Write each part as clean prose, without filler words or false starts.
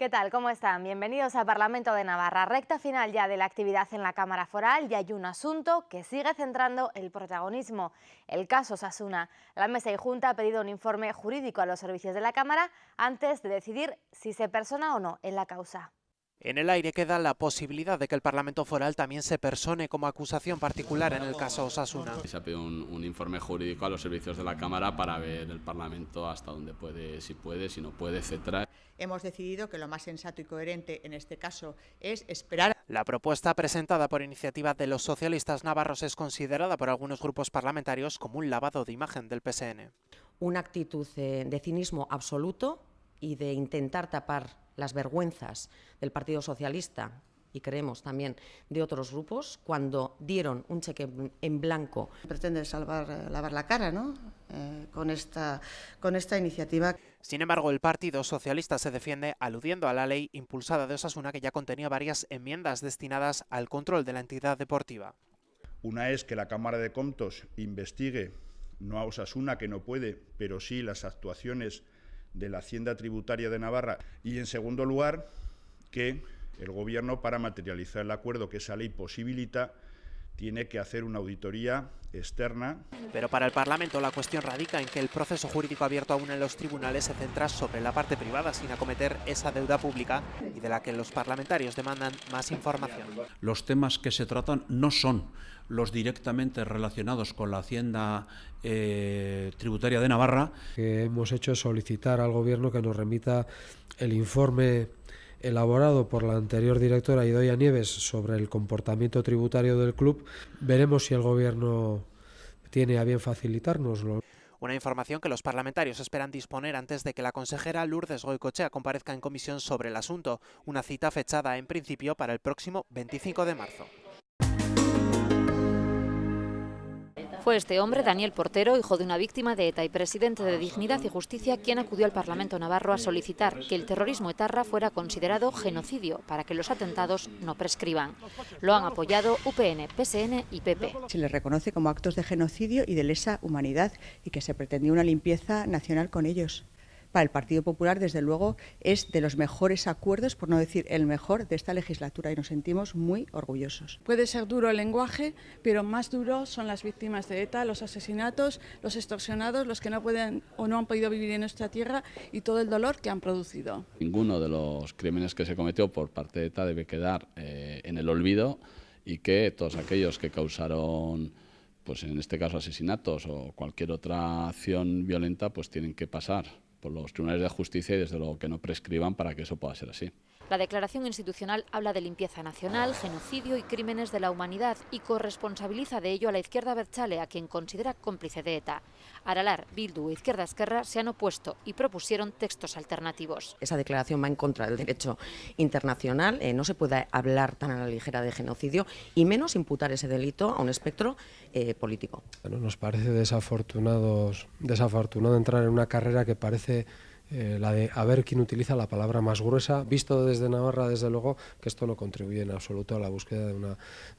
¿Qué tal? ¿Cómo están? Bienvenidos al Parlamento de Navarra. Recta final ya de la actividad en la Cámara Foral y hay un asunto que sigue centrando el protagonismo, el caso Osasuna. La Mesa y Junta ha pedido un informe jurídico a los servicios de la Cámara antes de decidir si se persona o no en la causa. En el aire queda la posibilidad de que el Parlamento Foral también se persone como acusación particular en el caso Osasuna. Se ha pedido un informe jurídico a los servicios de la Cámara para ver el Parlamento hasta dónde puede, si no puede, etc. Hemos decidido que lo más sensato y coherente en este caso es esperar. La propuesta presentada por iniciativa de los socialistas navarros es considerada por algunos grupos parlamentarios como un lavado de imagen del PSN. Una actitud de cinismo absoluto y de intentar tapar las vergüenzas del Partido Socialista y creemos también de otros grupos cuando dieron un cheque en blanco. Pretende lavar la cara, ¿no? Con esta iniciativa. Sin embargo, el Partido Socialista se defiende aludiendo a la ley impulsada de Osasuna, que ya contenía varias enmiendas destinadas al control de la entidad deportiva. Una es que la Cámara de Comptos investigue, no a Osasuna, que no puede, pero sí las actuaciones de la Hacienda Tributaria de Navarra, y en segundo lugar que el Gobierno, para materializar el acuerdo que esa ley posibilita, tiene que hacer una auditoría externa. Pero para el Parlamento la cuestión radica en que el proceso jurídico abierto aún en los tribunales se centra sobre la parte privada sin acometer esa deuda pública y de la que los parlamentarios demandan más información. Los temas que se tratan no son los directamente relacionados con la Hacienda Tributaria de Navarra. Lo que hemos hecho es solicitar al Gobierno que nos remita el informe elaborado por la anterior directora Idoia Nieves sobre el comportamiento tributario del club. Veremos si el Gobierno tiene a bien facilitárnoslo. Una información que los parlamentarios esperan disponer antes de que la consejera Lourdes Goicoechea comparezca en comisión sobre el asunto, una cita fechada en principio para el próximo 25 de marzo. Fue este hombre, Daniel Portero, hijo de una víctima de ETA y presidente de Dignidad y Justicia, quien acudió al Parlamento navarro a solicitar que el terrorismo etarra fuera considerado genocidio para que los atentados no prescriban. Lo han apoyado UPN, PSN y PP. Se les reconoce como actos de genocidio y de lesa humanidad y que se pretendía una limpieza nacional con ellos. Para el Partido Popular, desde luego, es de los mejores acuerdos, por no decir el mejor, de esta legislatura y nos sentimos muy orgullosos. Puede ser duro el lenguaje, pero más duro son las víctimas de ETA, los asesinatos, los extorsionados, los que no pueden o no han podido vivir en nuestra tierra y todo el dolor que han producido. Ninguno de los crímenes que se cometió por parte de ETA debe quedar en el olvido y que todos aquellos que causaron, pues en este caso asesinatos o cualquier otra acción violenta, pues tienen que pasar por los tribunales de justicia y desde luego que no prescriban para que eso pueda ser así. La declaración institucional habla de limpieza nacional, genocidio y crímenes de la humanidad y corresponsabiliza de ello a la izquierda abertzale, a quien considera cómplice de ETA. Aralar, Bildu e Izquierda Esquerra se han opuesto y propusieron textos alternativos. Esa declaración va en contra del derecho internacional, no se puede hablar tan a la ligera de genocidio y menos imputar ese delito a un espectro político. Bueno, nos parece desafortunado entrar en una carrera que parece la de a ver quién utiliza la palabra más gruesa. Visto desde Navarra, desde luego, que esto no contribuye en absoluto a la búsqueda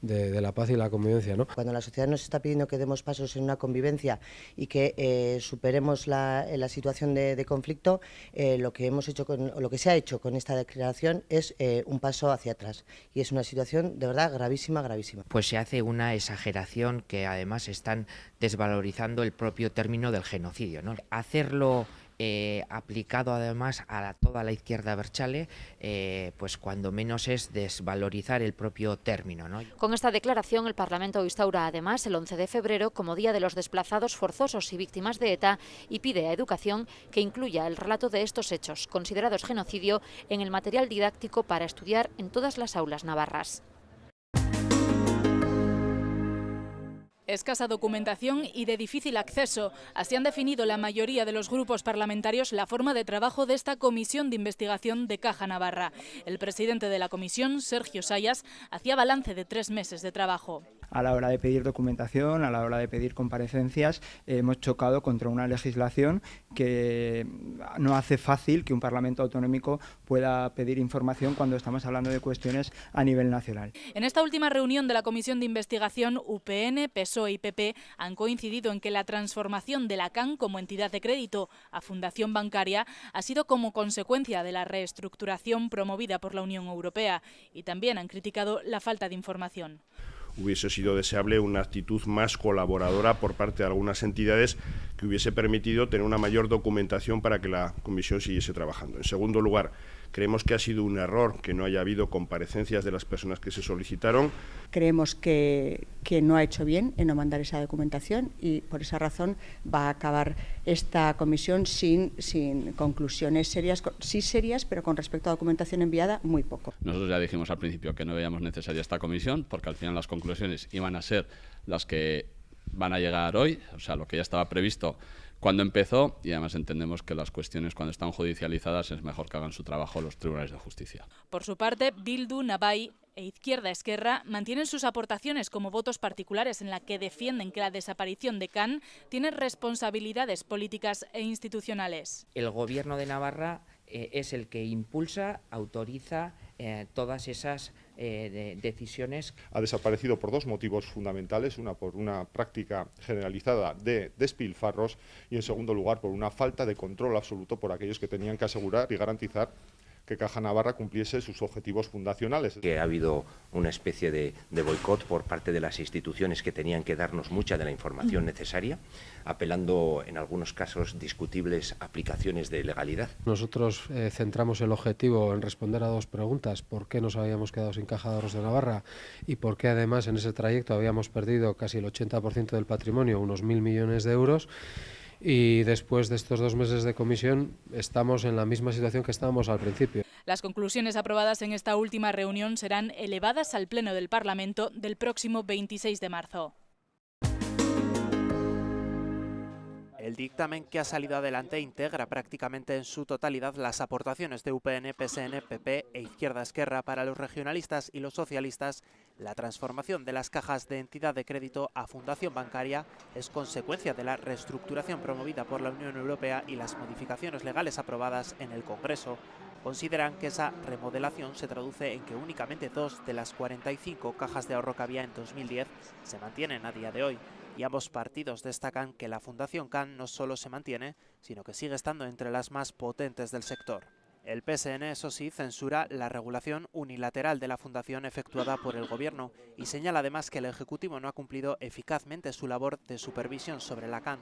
de la paz y la convivencia, ¿no? Cuando la sociedad nos está pidiendo que demos pasos en una convivencia y que superemos la situación de conflicto, lo que se ha hecho con esta declaración es un paso hacia atrás y es una situación de verdad gravísima, gravísima. Pues se hace una exageración que además están desvalorizando el propio término del genocidio, ¿no? Hacerlo aplicado además a toda la izquierda abertzale, pues cuando menos es desvalorizar el propio término, ¿no? Con esta declaración el Parlamento instaura además el 11 de febrero como Día de los Desplazados Forzosos y Víctimas de ETA y pide a Educación que incluya el relato de estos hechos, considerados genocidio, en el material didáctico para estudiar en todas las aulas navarras. Escasa documentación y de difícil acceso. Así han definido la mayoría de los grupos parlamentarios la forma de trabajo de esta comisión de investigación de Caja Navarra. El presidente de la comisión, Sergio Sayas, hacía balance de 3 meses de trabajo. a la hora de pedir documentación, a la hora de pedir comparecencias, hemos chocado contra una legislación que no hace fácil que un Parlamento autonómico pueda pedir información cuando estamos hablando de cuestiones a nivel nacional. En esta última reunión de la Comisión de Investigación, UPN, PSOE y PP han coincidido en que la transformación de la CAN como entidad de crédito a fundación bancaria ha sido como consecuencia de la reestructuración promovida por la Unión Europea, y también han criticado la falta de información. Hubiese sido deseable una actitud más colaboradora por parte de algunas entidades que hubiese permitido tener una mayor documentación para que la Comisión siguiese trabajando. En segundo lugar, creemos que ha sido un error que no haya habido comparecencias de las personas que se solicitaron. Creemos que no ha hecho bien en no mandar esa documentación y por esa razón va a acabar esta comisión sin conclusiones serias, sí serias, pero con respecto a documentación enviada, muy poco. Nosotros ya dijimos al principio que no veíamos necesaria esta comisión porque al final las conclusiones iban a ser las que van a llegar hoy, o sea, lo que ya estaba previsto cuando empezó, y además entendemos que las cuestiones cuando están judicializadas es mejor que hagan su trabajo los tribunales de justicia. Por su parte, Bildu, Navai e Izquierda Esquerra mantienen sus aportaciones como votos particulares en la que defienden que la desaparición de CAN tiene responsabilidades políticas e institucionales. El Gobierno de Navarra es el que impulsa, autoriza todas esas decisiones. Ha desaparecido por dos motivos fundamentales, una por una práctica generalizada de despilfarros y en segundo lugar por una falta de control absoluto por aquellos que tenían que asegurar y garantizar que Caja Navarra cumpliese sus objetivos fundacionales. Que ha habido una especie de boicot por parte de las instituciones que tenían que darnos mucha de la información necesaria, apelando en algunos casos discutibles aplicaciones de legalidad. Nosotros centramos el objetivo en responder a dos preguntas: ¿por qué nos habíamos quedado sin Caja de Ahorros de Navarra? Y por qué además en ese trayecto habíamos perdido casi el 80% del patrimonio, unos 1.000 millones de euros. Y después de estos 2 meses de comisión estamos en la misma situación que estábamos al principio. Las conclusiones aprobadas en esta última reunión serán elevadas al Pleno del Parlamento del próximo 26 de marzo. El dictamen que ha salido adelante integra prácticamente en su totalidad las aportaciones de UPN, PSN, PP e Izquierda Esquerra. Para los regionalistas y los socialistas, la transformación de las cajas de entidad de crédito a fundación bancaria es consecuencia de la reestructuración promovida por la Unión Europea y las modificaciones legales aprobadas en el Congreso. Consideran que esa remodelación se traduce en que únicamente 2 de las 45 cajas de ahorro que había en 2010 se mantienen a día de hoy. Y ambos partidos destacan que la Fundación CAN no solo se mantiene, sino que sigue estando entre las más potentes del sector. El PSN, eso sí, censura la regulación unilateral de la Fundación efectuada por el Gobierno y señala además que el Ejecutivo no ha cumplido eficazmente su labor de supervisión sobre la CAN.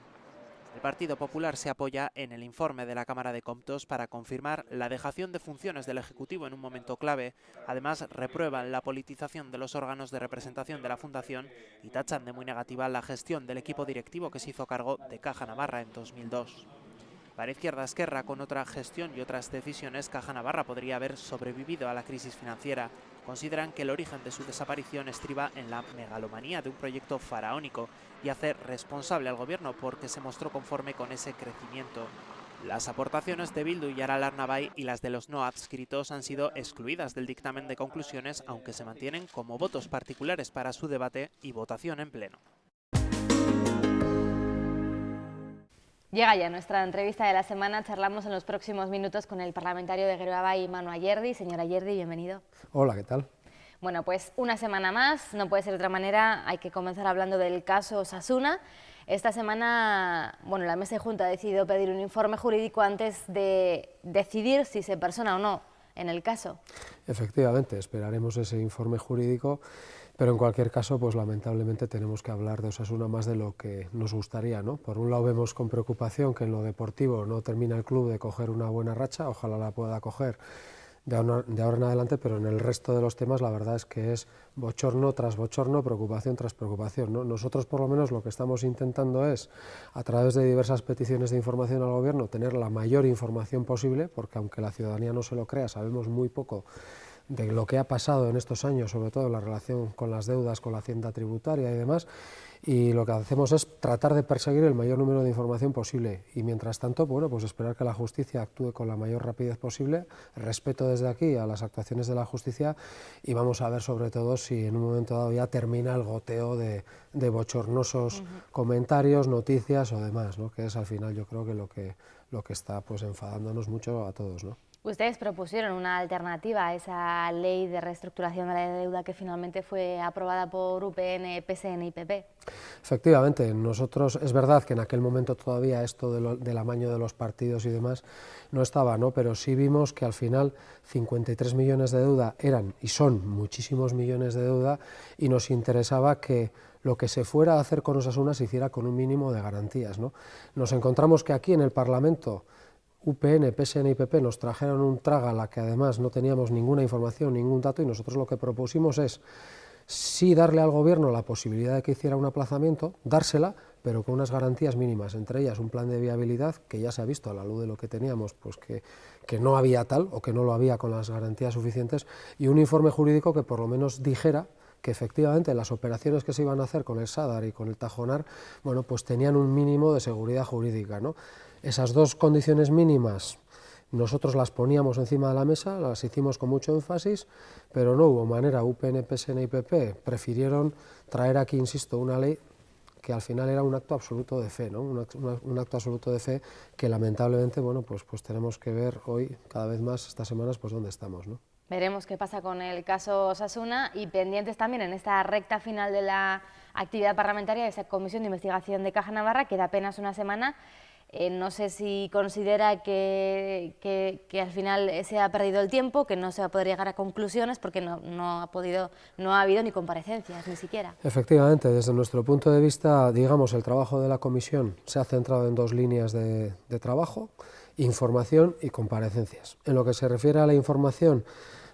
El Partido Popular se apoya en el informe de la Cámara de Comptos para confirmar la dejación de funciones del Ejecutivo en un momento clave. Además, reprueban la politización de los órganos de representación de la Fundación y tachan de muy negativa la gestión del equipo directivo que se hizo cargo de Caja Navarra en 2002. Para Izquierda Esquerra, con otra gestión y otras decisiones, Caja Navarra podría haber sobrevivido a la crisis financiera. Consideran que el origen de su desaparición estriba en la megalomanía de un proyecto faraónico y hace responsable al Gobierno porque se mostró conforme con ese crecimiento. Las aportaciones de Bildu y Aralar Navai y las de los no adscritos han sido excluidas del dictamen de conclusiones, aunque se mantienen como votos particulares para su debate y votación en pleno. Llega ya nuestra entrevista de la semana. Charlamos en los próximos minutos con el parlamentario de Geroabay, Manu Ayerdi. Señor Ayerdi, bienvenido. Hola, ¿qué tal? Bueno, pues una semana más, no puede ser de otra manera, hay que comenzar hablando del caso Osasuna. Esta semana, bueno, la Mesa de Junta ha decidido pedir un informe jurídico antes de decidir si se persona o no en el caso. Efectivamente, esperaremos ese informe jurídico. Pero en cualquier caso, pues lamentablemente tenemos que hablar de Osasuna más de lo que nos gustaría, ¿no? Por un lado vemos con preocupación que en lo deportivo no termina el club de coger una buena racha, ojalá la pueda coger de ahora en adelante, pero en el resto de los temas la verdad es que es bochorno tras bochorno, preocupación tras preocupación, ¿no? Nosotros por lo menos lo que estamos intentando es, a través de diversas peticiones de información al Gobierno, tener la mayor información posible, porque aunque la ciudadanía no se lo crea, sabemos muy poco de lo que ha pasado en estos años, sobre todo en la relación con las deudas, con la hacienda tributaria y demás, y lo que hacemos es tratar de perseguir el mayor número de información posible y mientras tanto, bueno, pues esperar que la justicia actúe con la mayor rapidez posible, respeto desde aquí a las actuaciones de la justicia y vamos a ver sobre todo si en un momento dado ya termina el goteo de bochornosos comentarios, noticias o demás, ¿no? Que es al final yo creo que lo que está pues enfadándonos mucho a todos, ¿no? Ustedes propusieron una alternativa a esa ley de reestructuración de la deuda que finalmente fue aprobada por UPN, PSN y PP. Efectivamente, nosotros, es verdad que en aquel momento todavía esto del amaño de los partidos y demás no estaba, ¿no? Pero sí vimos que al final 53 millones de deuda eran y son muchísimos millones de deuda y nos interesaba que lo que se fuera a hacer con Osasuna se hiciera con un mínimo de garantías, ¿no? Nos encontramos que aquí en el Parlamento UPN, PSN y PP nos trajeron un trágala que además no teníamos ninguna información, ningún dato y nosotros lo que propusimos es sí darle al gobierno la posibilidad de que hiciera un aplazamiento, dársela, pero con unas garantías mínimas, entre ellas un plan de viabilidad que ya se ha visto a la luz de lo que teníamos, pues que no había tal o que no lo había con las garantías suficientes y un informe jurídico que por lo menos dijera que efectivamente las operaciones que se iban a hacer con el Sadar y con el Tajonar, bueno, pues tenían un mínimo de seguridad jurídica, ¿no? Esas dos condiciones mínimas nosotros las poníamos encima de la mesa, las hicimos con mucho énfasis, pero no hubo manera. UPN, PSN y PP prefirieron traer aquí, insisto, una ley que al final era un acto absoluto de fe, ¿no? Un acto absoluto de fe que lamentablemente, bueno, pues tenemos que ver hoy, cada vez más, estas semanas, pues dónde estamos, ¿no? Veremos qué pasa con el caso Osasuna y pendientes también en esta recta final de la actividad parlamentaria de esa comisión de investigación de Caja Navarra, queda apenas una semana. No sé si considera que al final se ha perdido el tiempo, que no se va a poder llegar a conclusiones porque no ha habido ni comparecencias, ni siquiera. Efectivamente, desde nuestro punto de vista, digamos, el trabajo de la comisión se ha centrado en dos líneas de trabajo, información y comparecencias. En lo que se refiere a la información,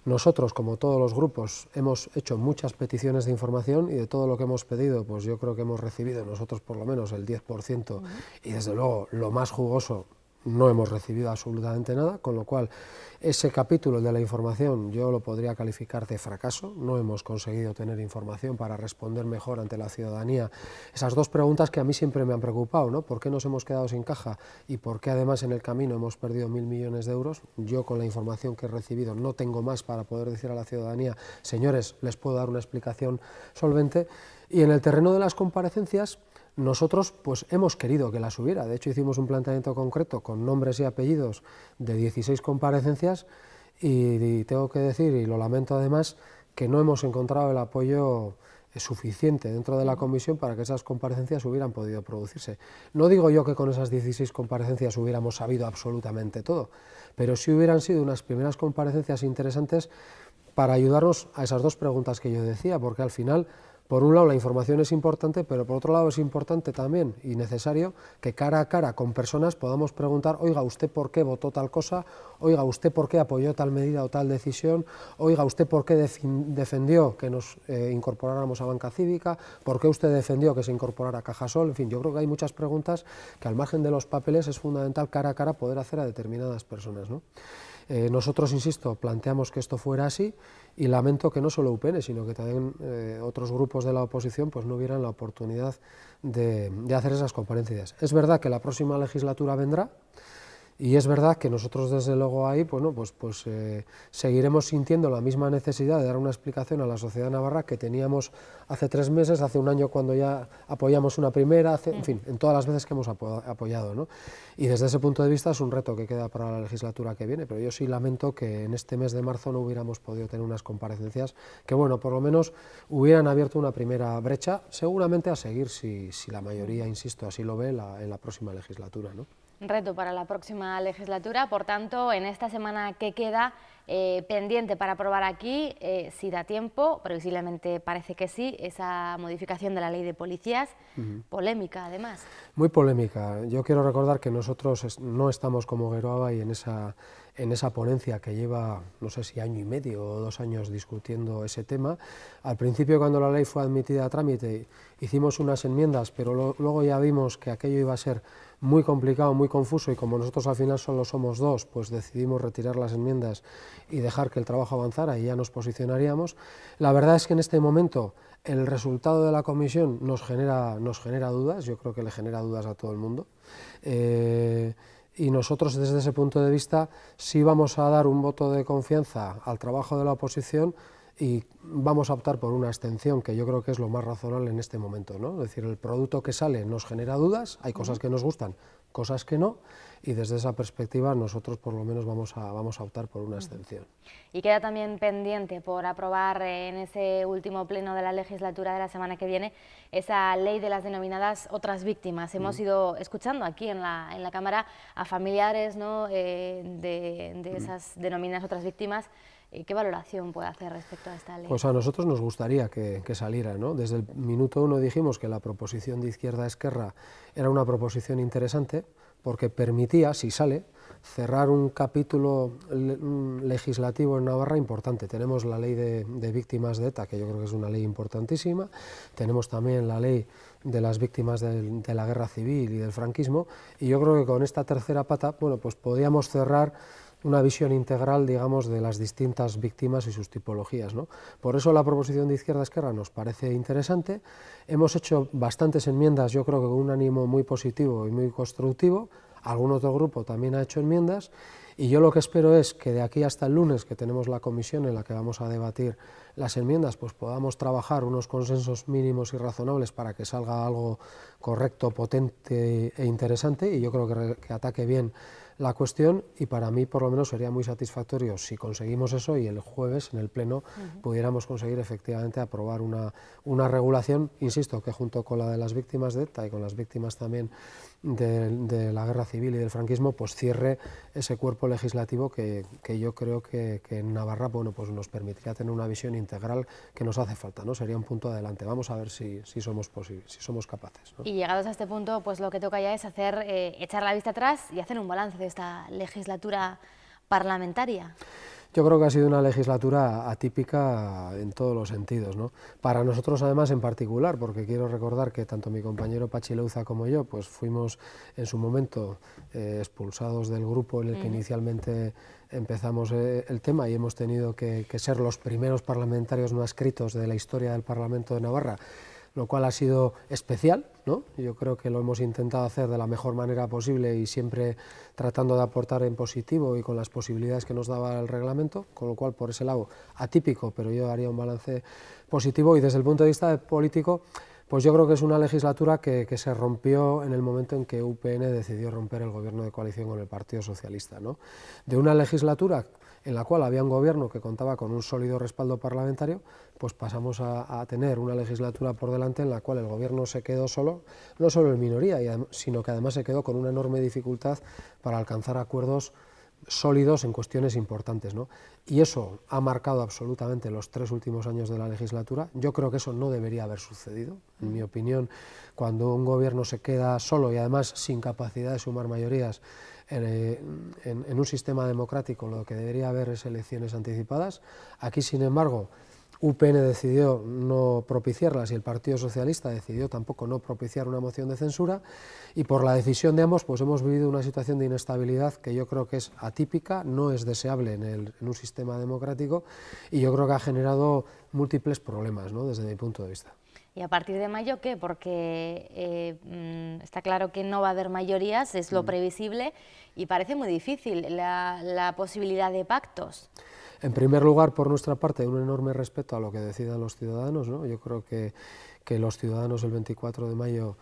nosotros, como todos los grupos, hemos hecho muchas peticiones de información y de todo lo que hemos pedido, pues yo creo que hemos recibido nosotros por lo menos el 10% y desde luego lo más jugoso no hemos recibido absolutamente nada, con lo cual ese capítulo de la información yo lo podría calificar de fracaso, no hemos conseguido tener información para responder mejor ante la ciudadanía. Esas dos preguntas que a mí siempre me han preocupado, ¿no? ¿Por qué nos hemos quedado sin caja y por qué además en el camino hemos perdido 1.000 millones de euros? Yo con la información que he recibido no tengo más para poder decir a la ciudadanía, señores, les puedo dar una explicación solvente. Y en el terreno de las comparecencias, nosotros pues hemos querido que las hubiera, de hecho hicimos un planteamiento concreto con nombres y apellidos de 16 comparecencias y tengo que decir, y lo lamento además, que no hemos encontrado el apoyo suficiente dentro de la comisión para que esas comparecencias hubieran podido producirse. No digo yo que con esas 16 comparecencias hubiéramos sabido absolutamente todo, pero sí hubieran sido unas primeras comparecencias interesantes para ayudarnos a esas dos preguntas que yo decía, porque al final, por un lado la información es importante, pero por otro lado es importante también y necesario que cara a cara con personas podamos preguntar, oiga, ¿usted por qué votó tal cosa? Oiga, ¿usted por qué apoyó tal medida o tal decisión? Oiga, ¿usted por qué defendió que nos incorporáramos a Banca Cívica? ¿Por qué usted defendió que se incorporara a Cajasol? En fin, yo creo que hay muchas preguntas que al margen de los papeles es fundamental cara a cara poder hacer a determinadas personas, ¿no? Nosotros, insisto, planteamos que esto fuera así y lamento que no solo UPN, sino que también otros grupos de la oposición pues no vieran la oportunidad de hacer esas comparecencias. Es verdad que la próxima legislatura vendrá y es verdad que nosotros desde luego ahí pues seguiremos sintiendo la misma necesidad de dar una explicación a la sociedad navarra que teníamos hace 3 meses, hace un año cuando ya apoyamos una primera, en fin, en todas las veces que hemos apoyado, ¿no? Y desde ese punto de vista es un reto que queda para la legislatura que viene, pero yo sí lamento que en este mes de marzo no hubiéramos podido tener unas comparecencias que, bueno, por lo menos hubieran abierto una primera brecha, seguramente a seguir si la mayoría, insisto, así lo ve en la próxima legislatura, ¿no? Reto para la próxima legislatura, por tanto, en esta semana que queda pendiente para aprobar aquí, si da tiempo, previsiblemente parece que sí, esa modificación de la ley de policías, polémica además. Muy polémica. Yo quiero recordar que nosotros no estamos como Geroa y en esa ponencia que lleva, no sé si año y medio o 2 años discutiendo ese tema. Al principio, cuando la ley fue admitida a trámite, hicimos unas enmiendas, pero luego ya vimos que aquello iba a ser muy complicado, muy confuso, y como nosotros al final solo somos 2, pues decidimos retirar las enmiendas y dejar que el trabajo avanzara y ya nos posicionaríamos. La verdad es que en este momento el resultado de la comisión nos genera dudas, yo creo que le genera dudas a todo el mundo. Y nosotros desde ese punto de vista sí vamos a dar un voto de confianza al trabajo de la oposición y vamos a optar por una abstención, que yo creo que es lo más razonable en este momento, ¿no? Es decir, el producto que sale nos genera dudas, hay cosas que nos gustan, cosas que no, y desde esa perspectiva nosotros por lo menos vamos a optar por una abstención. Y queda también pendiente por aprobar en ese último pleno de la legislatura de la semana que viene esa ley de las denominadas otras víctimas. Hemos ido escuchando aquí en la Cámara a familiares, ¿no?, de esas denominadas otras víctimas. ¿Qué valoración puede hacer respecto a esta ley? Pues a nosotros nos gustaría que saliera, ¿no? Desde el minuto uno dijimos que la proposición de Izquierda-Esquerra era una proposición interesante porque permitía, si sale, cerrar un capítulo legislativo en Navarra importante. Tenemos la ley de víctimas de ETA, que yo creo que es una ley importantísima, tenemos también la ley de las víctimas de la guerra civil y del franquismo, y yo creo que con esta tercera pata, bueno, pues podíamos cerrar una visión integral, digamos, de las distintas víctimas y sus tipologías, ¿no? Por eso la proposición de Izquierda-Esquerra nos parece interesante. Hemos hecho bastantes enmiendas, yo creo que con un ánimo muy positivo y muy constructivo. Algún otro grupo también ha hecho enmiendas, y yo lo que espero es que de aquí hasta el lunes, que tenemos la comisión en la que vamos a debatir las enmiendas, pues podamos trabajar unos consensos mínimos y razonables para que salga algo correcto, potente e interesante, y yo creo que ataque bien la cuestión, y para mí por lo menos sería muy satisfactorio si conseguimos eso y el jueves en el pleno pudiéramos conseguir efectivamente aprobar una regulación, insisto, que junto con la de las víctimas de ETA y con las víctimas también de la guerra civil y del franquismo, pues cierre ese cuerpo legislativo que yo creo que en Navarra, bueno, pues nos permitiría tener una visión integral que nos hace falta, ¿no? Sería un punto adelante. Vamos a ver si somos capaces, ¿no? Y llegados a este punto, pues lo que toca ya es echar la vista atrás y hacer un balance de esta legislatura parlamentaria. Yo creo que ha sido una legislatura atípica en todos los sentidos, ¿no? Para nosotros además en particular, porque quiero recordar que tanto mi compañero Pachi Leuza como yo pues fuimos en su momento expulsados del grupo en el que inicialmente empezamos el tema, y hemos tenido que ser los primeros parlamentarios no adscritos de la historia del Parlamento de Navarra, lo cual ha sido especial, ¿no? Yo creo que lo hemos intentado hacer de la mejor manera posible y siempre tratando de aportar en positivo y con las posibilidades que nos daba el reglamento, con lo cual por ese lado atípico, pero yo haría un balance positivo. Y desde el punto de vista político, pues yo creo que es una legislatura que se rompió en el momento en que UPN decidió romper el gobierno de coalición con el Partido Socialista, ¿no? De una legislatura en la cual había un gobierno que contaba con un sólido respaldo parlamentario, pues pasamos a tener una legislatura por delante en la cual el gobierno se quedó solo, no solo en minoría, sino que además se quedó con una enorme dificultad para alcanzar acuerdos sólidos en cuestiones importantes, ¿no? Y eso ha marcado absolutamente los 3 últimos años de la legislatura. Yo creo que eso no debería haber sucedido. En mi opinión, cuando un gobierno se queda solo y además sin capacidad de sumar mayorías en un sistema democrático, lo que debería haber es elecciones anticipadas. Aquí, sin embargo, UPN decidió no propiciarlas y el Partido Socialista decidió tampoco no propiciar una moción de censura, y por la decisión de ambos pues hemos vivido una situación de inestabilidad que yo creo que es atípica, no es deseable en un sistema democrático, y yo creo que ha generado múltiples problemas, ¿no?, desde mi punto de vista. ¿Y a partir de mayo qué? Porque está claro que no va a haber mayorías, es lo previsible, y parece muy difícil la posibilidad de pactos. En primer lugar, por nuestra parte, un enorme respeto a lo que decidan los ciudadanos, ¿no? Yo creo que los ciudadanos el 24 de mayo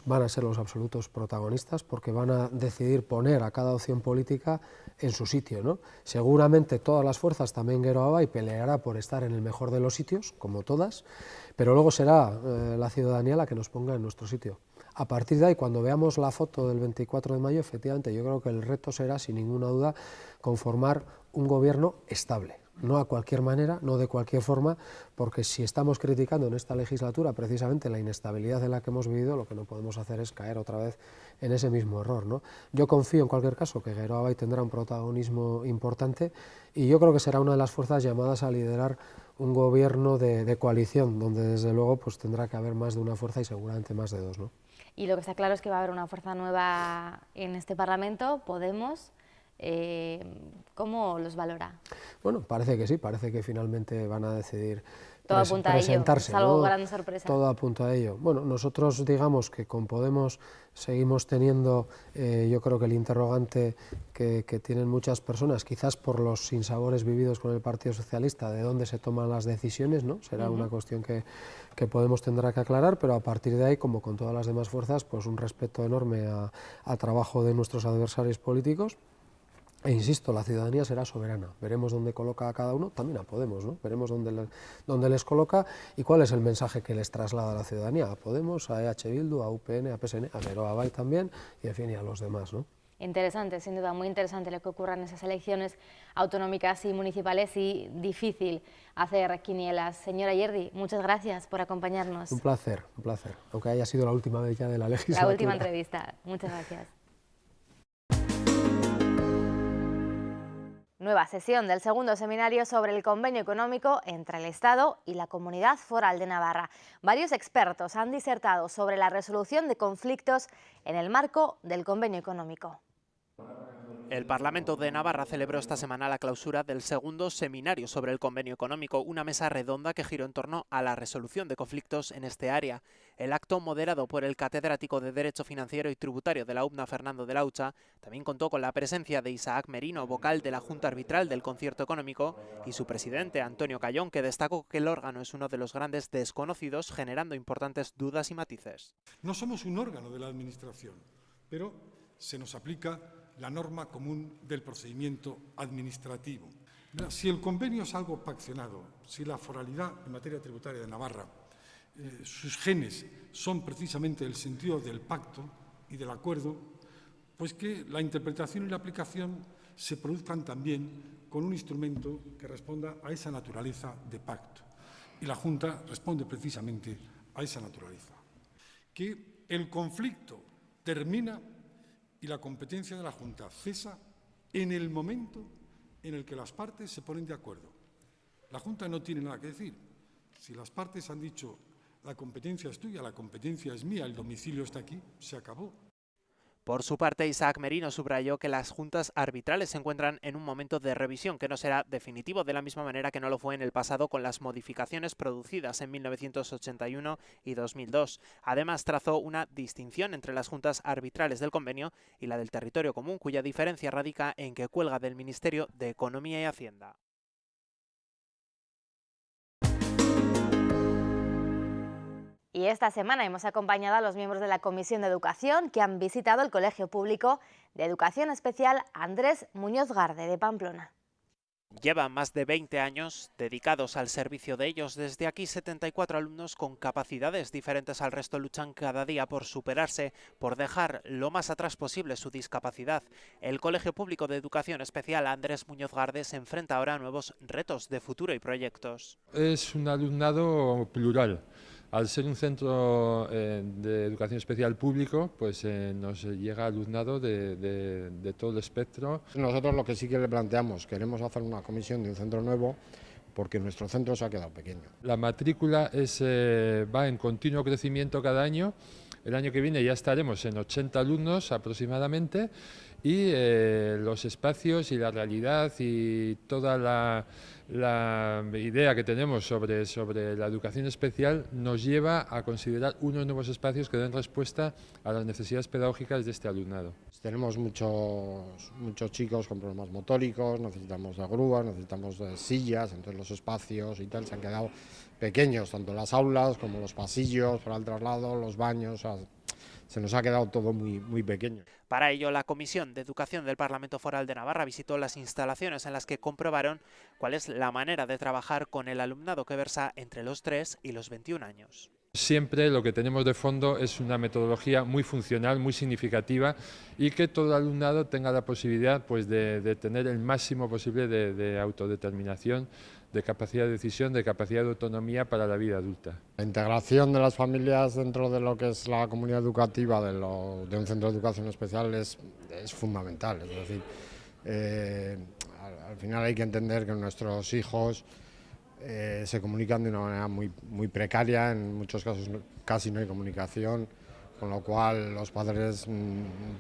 van a ser los absolutos protagonistas, porque van a decidir poner a cada opción política en su sitio, ¿no? Seguramente todas las fuerzas, también Geroa Bai, peleará por estar en el mejor de los sitios, como todas, pero luego será la ciudadanía la que nos ponga en nuestro sitio. A partir de ahí, cuando veamos la foto del 24 de mayo, efectivamente, yo creo que el reto será, sin ninguna duda, conformar un gobierno estable. No a cualquier manera, no de cualquier forma, porque si estamos criticando en esta legislatura precisamente la inestabilidad en la que hemos vivido, lo que no podemos hacer es caer otra vez en ese mismo error, ¿no? Yo confío en cualquier caso que Geroa Bai tendrá un protagonismo importante, y yo creo que será una de las fuerzas llamadas a liderar un gobierno de coalición, donde desde luego pues tendrá que haber más de una fuerza y seguramente más de dos, ¿no? Y lo que está claro es que va a haber una fuerza nueva en este Parlamento, Podemos. ¿Cómo los valora? Bueno, parece que sí, parece que finalmente van a decidir todo apunta a ello, es algo gran sorpresa. Todo apunta a ello. Bueno, nosotros digamos que con Podemos seguimos teniendo, yo creo que el interrogante que tienen muchas personas, quizás por los sinsabores vividos con el Partido Socialista, de dónde se toman las decisiones, ¿no? Será una cuestión que Podemos tendrá que aclarar, pero a partir de ahí, como con todas las demás fuerzas, pues un respeto enorme al trabajo de nuestros adversarios políticos. E insisto, la ciudadanía será soberana, veremos dónde coloca a cada uno, también a Podemos, ¿no? Veremos dónde les coloca y cuál es el mensaje que les traslada a la ciudadanía, a Podemos, a EH Bildu, a UPN, a PSN, a Geroa Bai también, y en fin, y a los demás, ¿no? Interesante, sin duda, muy interesante lo que ocurra en esas elecciones autonómicas y municipales y difícil hacer quinielas. Señora Yerdi, muchas gracias por acompañarnos. Un placer, aunque haya sido la última vez ya de la legislatura. La última entrevista, muchas gracias. Nueva sesión del segundo seminario sobre el convenio económico entre el Estado y la Comunidad Foral de Navarra. Varios expertos han disertado sobre la resolución de conflictos en el marco del convenio económico. El Parlamento de Navarra celebró esta semana la clausura del segundo seminario sobre el convenio económico, una mesa redonda que giró en torno a la resolución de conflictos en este área. El acto, moderado por el catedrático de Derecho Financiero y Tributario de la UPNA, Fernando de la Hucha, también contó con la presencia de Isaac Merino, vocal de la Junta Arbitral del Concierto Económico, y su presidente, Antonio Cayón, que destacó que el órgano es uno de los grandes desconocidos, generando importantes dudas y matices. No somos un órgano de la Administración, pero se nos aplica la norma común del procedimiento administrativo. Si el convenio es algo paccionado, si la foralidad en materia tributaria de Navarra, sus genes son precisamente el sentido del pacto y del acuerdo, pues que la interpretación y la aplicación se produzcan también con un instrumento que responda a esa naturaleza de pacto. Y la Junta responde precisamente a esa naturaleza. Que el conflicto termina y la competencia de la Junta cesa en el momento en el que las partes se ponen de acuerdo. La Junta no tiene nada que decir. Si las partes han dicho la competencia es tuya, la competencia es mía, el domicilio está aquí, se acabó. Por su parte, Isaac Merino subrayó que las juntas arbitrales se encuentran en un momento de revisión que no será definitivo, de la misma manera que no lo fue en el pasado con las modificaciones producidas en 1981 y 2002. Además, trazó una distinción entre las juntas arbitrales del convenio y la del territorio común, cuya diferencia radica en que cuelga del Ministerio de Economía y Hacienda. Y esta semana hemos acompañado a los miembros de la Comisión de Educación que han visitado el Colegio Público de Educación Especial Andrés Muñoz Garde de Pamplona. Llevan más de 20 años dedicados al servicio de ellos. Desde aquí 74 alumnos con capacidades diferentes al resto luchan cada día por superarse, por dejar lo más atrás posible su discapacidad. El Colegio Público de Educación Especial Andrés Muñoz Garde se enfrenta ahora a nuevos retos de futuro y proyectos. Es un alumnado plural. Al ser un centro de educación especial público, pues nos llega alumnado de todo el espectro. Nosotros lo que sí que le planteamos, queremos hacer una comisión de un centro nuevo porque nuestro centro se ha quedado pequeño. La matrícula va en continuo crecimiento cada año. El año que viene ya estaremos en 80 alumnos aproximadamente y los espacios y la realidad y toda la idea que tenemos sobre la educación especial nos lleva a considerar unos nuevos espacios que den respuesta a las necesidades pedagógicas de este alumnado. Tenemos muchos chicos con problemas motóricos, necesitamos de grúas, necesitamos de sillas, entonces los espacios y tal se han quedado pequeños, tanto las aulas como los pasillos para el traslado, los baños, o sea, se nos ha quedado todo muy pequeño. Para ello, la Comisión de Educación del Parlamento Foral de Navarra visitó las instalaciones en las que comprobaron cuál es la manera de trabajar con el alumnado que versa entre los 3 y los 21 años. Siempre lo que tenemos de fondo es una metodología muy funcional, muy significativa y que todo alumnado tenga la posibilidad pues, de tener el máximo posible de autodeterminación, de capacidad de decisión, de capacidad de autonomía para la vida adulta. La integración de las familias dentro de lo que es la comunidad educativa de un centro de educación especial es fundamental. Es decir, al final hay que entender que nuestros hijos se comunican de una manera muy precaria, en muchos casos casi no hay comunicación, con lo cual los padres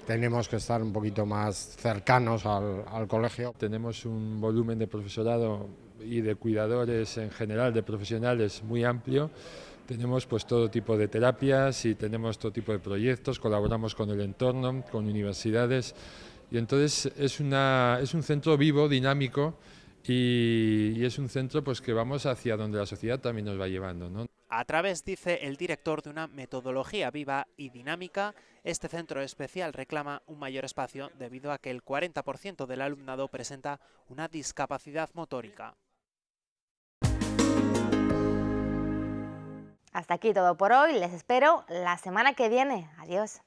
tenemos que estar un poquito más cercanos al colegio. Tenemos un volumen de profesorado y de cuidadores en general, de profesionales, muy amplio. Tenemos pues todo tipo de terapias y tenemos todo tipo de proyectos, colaboramos con el entorno, con universidades, y entonces es un centro vivo, dinámico, y es un centro pues que vamos hacia donde la sociedad también nos va llevando, ¿no? A través, dice el director, de una metodología viva y dinámica, este centro especial reclama un mayor espacio debido a que el 40% del alumnado presenta una discapacidad motórica. Hasta aquí todo por hoy, les espero la semana que viene. Adiós.